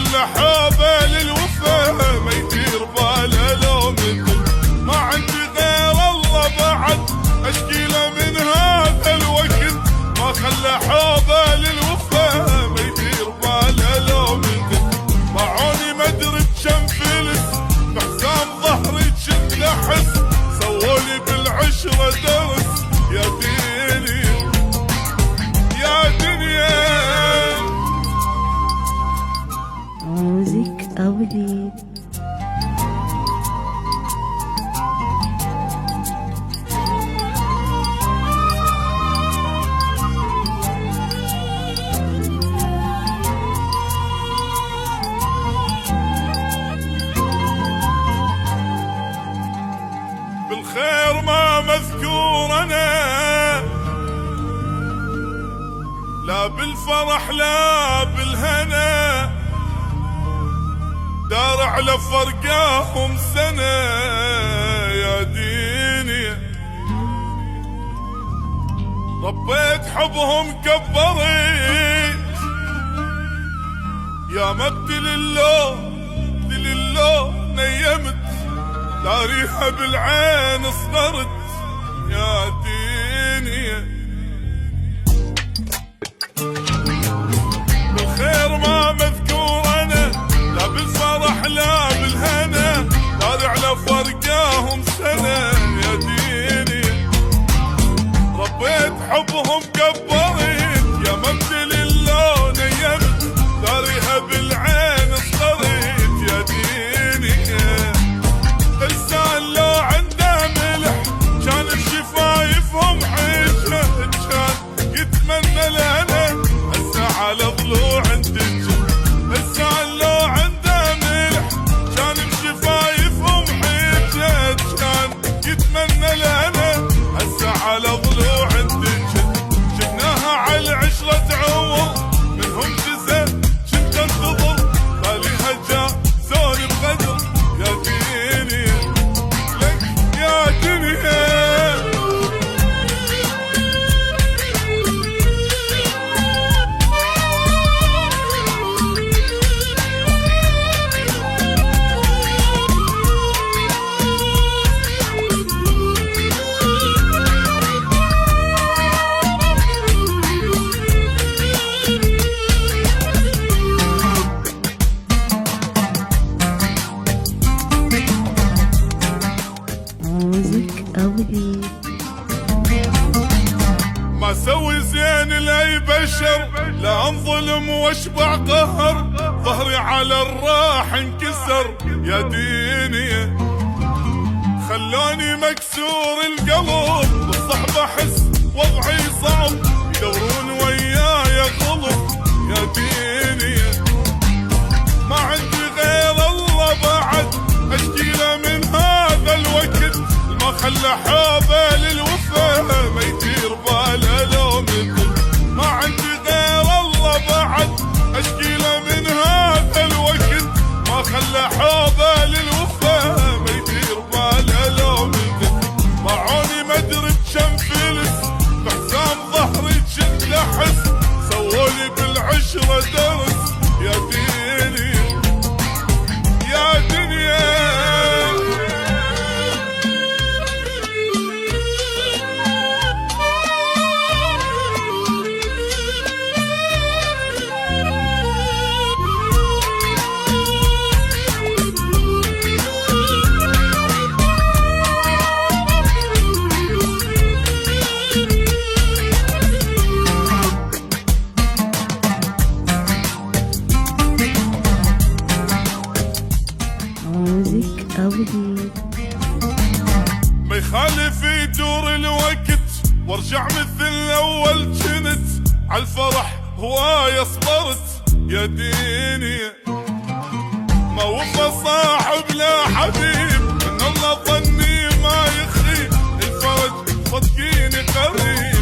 خلى حوبه للوفا ما يدير باله لو مثل. ما عندي غير الله بعد اشكي له من هذا الوقت. ما خلى حوبه للوفا ما يدير باله لو مثل. باعوني ما ادري بكم فلس بحزام ظهري جنت احس. سوولي بالعشره درس يا ديني يا دنيا. ميوزك أولي. بالخير ما مذكور انا لا بالفرح لا بالهنا. دار على فرقاهم سنة يا ديني. ربيت حبهم كبرت يا مبتل اللو نيمت. داريها بالعين صغرت يا ديني. بالخير ما مذكور انا لا بالفرح لا بالهنا. داري على فرقاهم سنة يا ديني. ربيت حبهم كبرت يا مبدل اللون نيمت. داريها بالعين صغرت يا ديني. لسان لو عنده ملح كان بشفايفهم عيشه. كان يتمنى لنا هسه على ضلوع انتج. لسان لو عنده ملح كان بشفايفهم عيشه. كان يتمنى لنا هسه على ضلوع انتج. شفناها على العشره تعوض منهم جزء كنت انتظر. خليها جاء زوني بقدر يا ديني لك يا دنيا. ميوزك أولي. ما سوي زين لاي بشر لا انظلم واشبع قهر. ظهري على الراح انكسر يا ديني. خلوني مكسور القلب بالصحبة احس وضعي صعب. يدورون وياي غلط يا ديني. ما عندي غير الله بعد اشكي له من هذا الوقت. ما خلى حوبه للوفا ما يدير باله لو مثل. ما عندي غير الله بعد اشكي له من هذا الوقت. ما خلى حوبه للوفا ما يدير باله لو مثل. باعوني ما ادري بكم فلس بحزام ظهري جنت احس. سوولي بالعشره درس يا ديني يا دنيا. ميوزك أولي. ما يخالف يدور الوقت وارجع مثل اول جنت. عالفرح هواية صبرت يا ديني. ما وفى صاحب لا حبيب من الله ظني ما يخيب. الفرج صدقيني قريب